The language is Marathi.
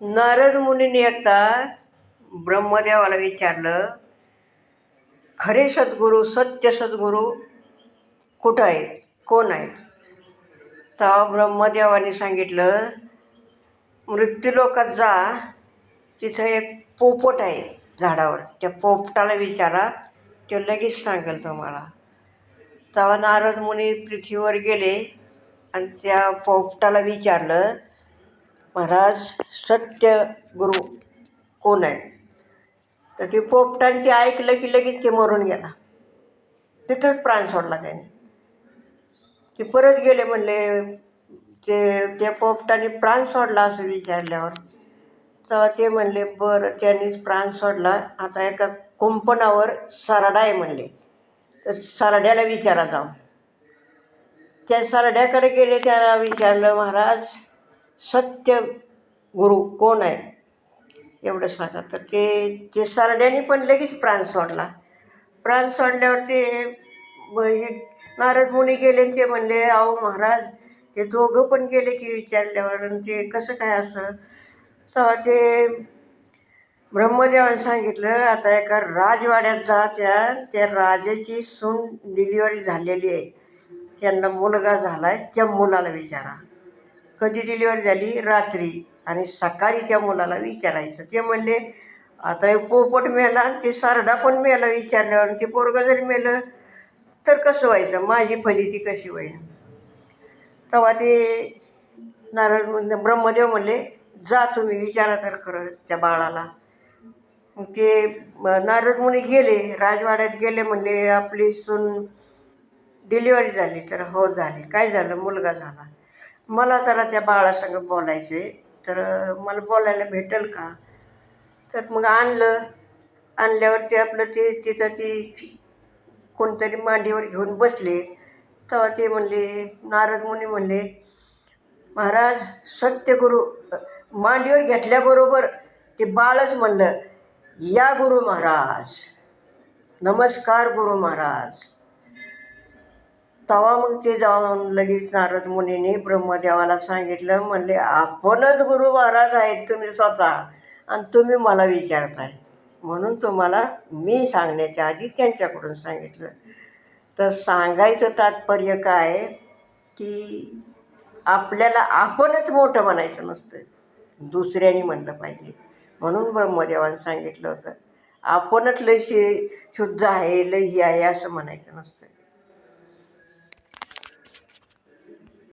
नारद मुनींनी एकदा ब्रह्मदेवाला विचारलं, खरे सद्गुरू सत्य सद्गुरू कुठं आहेत, कोण आहेत? तेव्हा ब्रह्मदेवाने सांगितलं, मृत्यूलोकात जा, तिथं एक पोपट आहे झाडावर, त्या पोपटाला विचारा, तो लगेच सांगेल तुम्हाला. तेव्हा नारद मुनी पृथ्वीवर गेले आणि त्या पोपटाला विचारलं, महाराज सत्य गुरु कोण आहे? तर ते पोपटाने ते ऐकलं की लगेच ते मरून गेला, तिथंच प्राण सोडला त्याने. ते परत गेले, म्हणले ते त्या पोपटाने प्राण सोडला असं विचारल्यावर तेव्हा ते म्हणले, बरं त्यांनीच प्राण सोडला, आता एका कुंपणावर सरडा आहे म्हणले, तर सरड्याला विचारा जाऊन. त्या सरड्याकडे गेले, त्याला विचारलं, महाराज सत्य गुरु कोण आहे एवढं सांगा. तर ते सरड्याने पण लगेच प्राण सोडला. प्राण सोडल्यावर ते नारद मुनी गेले आणि ते म्हणले, अहो महाराज हे दोघं पण गेले की विचारल्यावर, आणि ते कसं काय असं? तेव्हा ते ब्रह्मदेवाने सांगितलं, आता एका राजवाड्यात जा, त्या राजाची सून डिलिव्हरी झालेली आहे, त्यांना मुलगा झाला आहे, त्या मुलाला विचारा. कधी डिलिव्हरी झाली? रात्री. आणि सकाळी त्या मुलाला विचारायचं. ते म्हणले, आता हे पोपट मेला आणि ते सरडा पण मेला विचारल्यावर, ते पोरगं जर मेलं तर कसं व्हायचं, माझी फजिती कशी होईल? तेव्हा ते ब्रह्मदेव म्हणले, जा तुम्ही विचारा तर खरं त्या बाळाला. मग ते नारद मुनी गेले, राजवाड्यात गेले, म्हणले आपली सून डिलिव्हरी झाली. तर हो झाली. काय झालं? मुलगा झाला. मला जरा त्या बाळासंग बोलायचं आहे, तर मला बोलायला भेटेल का? तर मग आणल्यावर ते आपलं तिथं ती कोणतरी मांडीवर घेऊन बसले. तेव्हा ते म्हणले, नारद मुनी म्हणले, महाराज सत्यगुरू. मांडीवर घेतल्याबरोबर ते बाळच म्हणलं, या गुरु महाराज, नमस्कार गुरु महाराज. तेव्हा मग ते जाऊन लगेच नारद मुनीने ब्रह्मदेवाला सांगितलं, म्हणले आपणच गुरु महाराज आहेत तुम्ही स्वतः, आणि तुम्ही मला विचारताय, म्हणून तुम्हाला मी सांगण्याच्या आधी त्यांच्याकडून सांगितलं. तर सांगायचं तात्पर्य काय, की आपल्याला आपणच मोठं म्हणायचं नसतं, दुसऱ्याने म्हणलं पाहिजे. म्हणून ब्रह्मदेवाने सांगितलं होतं, आपणच लय शुद्ध आहे, लय ही आहे असं म्हणायचं नसतं.